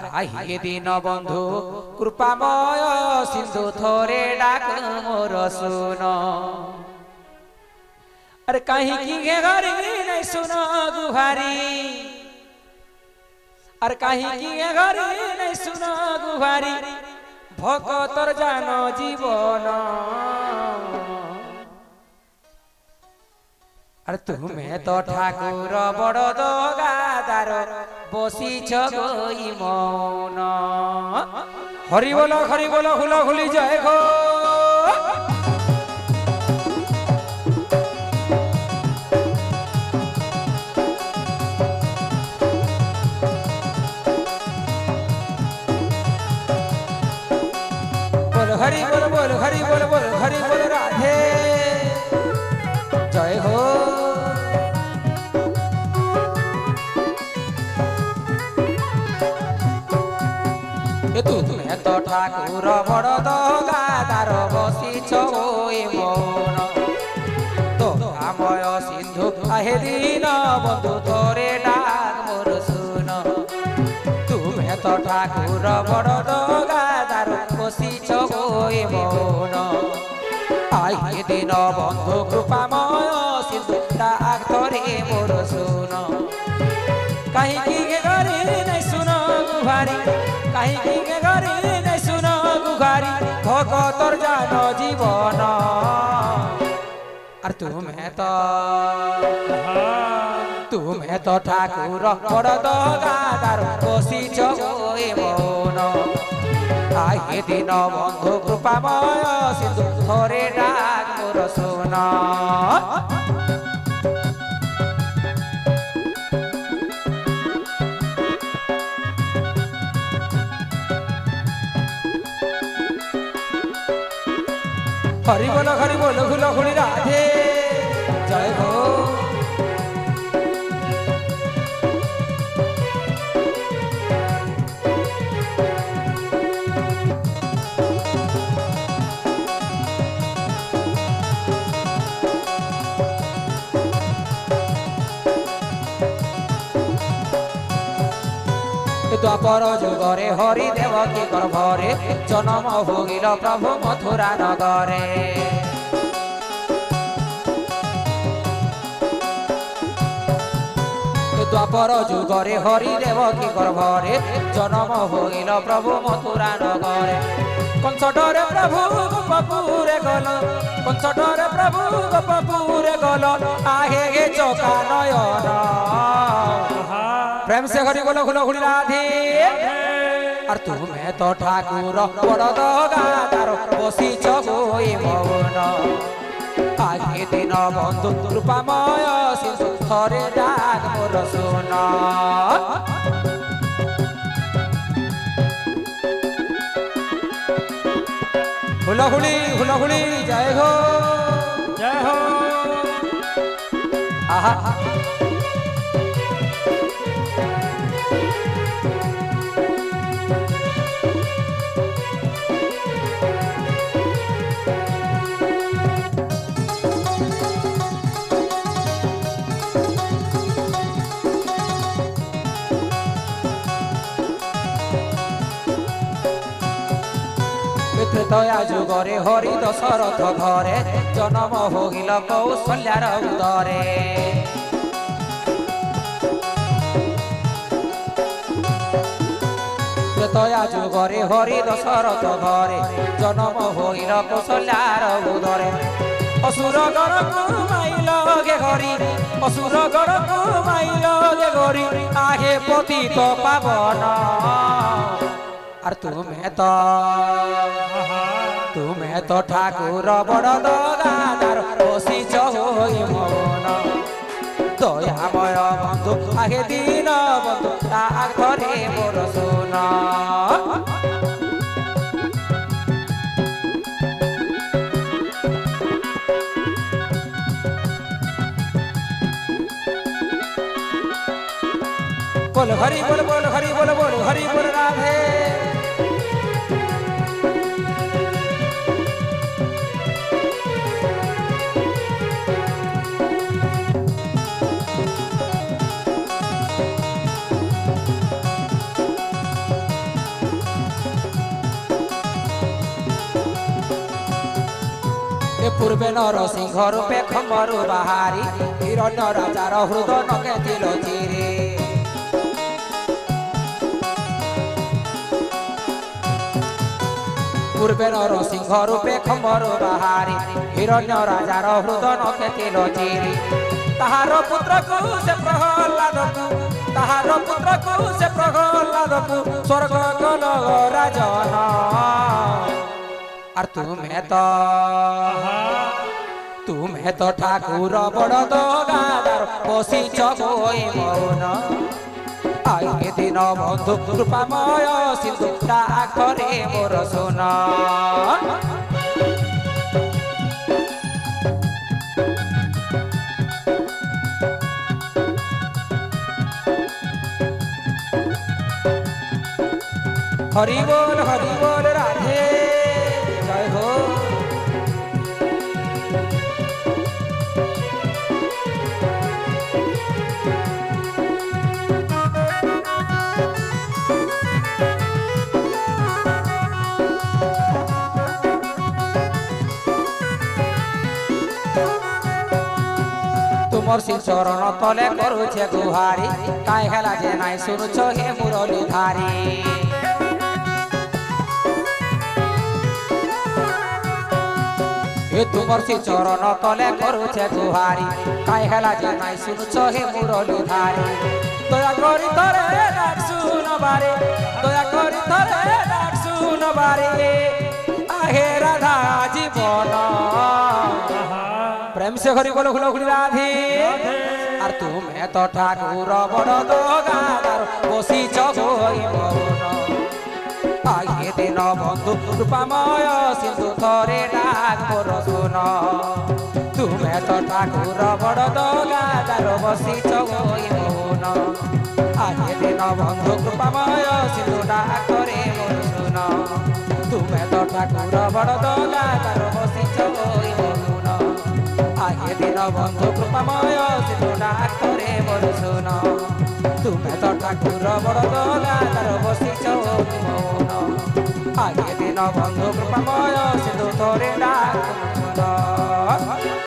काहे दिन बंधु कृपामय सिंधु थोरे डाक मोर सुन अरे कहीं की घरी नहीं सुन गुहारी अरे कहीं की घरी नहीं सुन गुहारी भक्तर जान जीवन अरे तुम्हें तो ठाकुर बड़ दगादार बसी गई मौन हरि बोलो हुला हुली जय हो हरि बोल हरि बोल राधे जय हो तुम्हें तो ठाकुर बड़ दगादार बसी मौन तो कामय सिंधु आहे दीन बंधु थोरे डाक मोर सुन तुम्हें तो ठाकुर बड़ दगादार बसी मौन आए दिन बंधु कृपामय सिंधु डाक थोरे मोर सुन कहीं गरी नहीं सुन गुहारी कहीं गरी नहीं सुन गुहारी भगतर जान जीवन और तुम्हें तो ठाकुर बड़ दगादार बसी मौन आए दिन बंधु कृपामय सिंधु थोरे डाक मोर सुन हरि बोल हुला हुली राधे जय हो द्वापर जुगरे हरि देवकी गर्भरे जन्म भोगिल प्रभु मथुरा नगरे द्वापर जुगरे हरि देवकी गर्भरे जन्म भोगिल प्रभु मथुरा नगरे कंसटरे प्रभु गोपपुरे गल कंसटरे प्रभु गोपपुरे गल आहे गे चोका नयन प्रेम से हरि बोलो हुला हुली राधे और तुम्हें तो ठाकुर बड़ दगादार बसी गई मौन आगे दिन बंधु कृपामय सिंधु थोरे डाक मोर सुन हुला हुली जय हो आहा त्रेतया जुगरे हरि दशरथ घरे जन्म होगिल कौशल्यार उदरे त्रेतया जुगरे हरि दशरथ घरे जन्म होगिल कौशल्यार उदरे असुर गण माइल गे घरी असुर गण माइल गे घरी आहे पतित पावन और तुम्हें तो ठाकुर बड़ दगादार बसी मौन दयामय बंधु आगे दिन बंधु डाक थोरे मोर सुन बोल हरि बोल राधे पूर्वे नरसिंह रूपे खम्बरु बाहारी हिरण्य राजार हृद नकेतिल चिरे पूर्वे नरसिंह रूपे खम्बरु बाहारी हिरण्य राजार हृद नकेतिल चिरे ताहार पुत्र को से प्रहलाद को ताहार पुत्र को से प्रहलाद को स्वर्ग गल राजन और तुम्हें तो ठाकुर बड़ गादार बसी चोई मौन आए दिन बंधु कृपामय सिंधु डाकरे मोर सुन हरि बोल राधे जय हो तुमर श्री चरण तले करुछे गुहारी काहे हेला जे नाइ सुनुछ हे मुरली धारी तुमर श्री चरण तले करुछे गुहारी काहे हेला जे नाइ सुनुछ हे मुरली धारी दया करी तरे डाक सुन बारे दया करी तरे डाक सुन बारे आहे राधा जीवन प्रेम से हरि बोलो खुलो खुली राधे और तुम्हें तो ठाकुर बड़ गादार बसी चोई मौन आए दिन बंधु कृपामय सिंधु थरे डाक मोर सुन तुम्हें तो ठाकुर बड़ गादार बसी चोई मौन आए दिन बंधु कृपामय सिंधु डाक रे मोर सुन तुम्हें तो ठाकुर बड़ गादार बसी चोई मौन आए दिन बंधु कृपामय सिंधु डाक रे मोर सुन तुम्हें तो ठाकुर बड़ गादार बसी चोई मौन आगे दिन बंधु कृपामय सिंधु थोरे डाक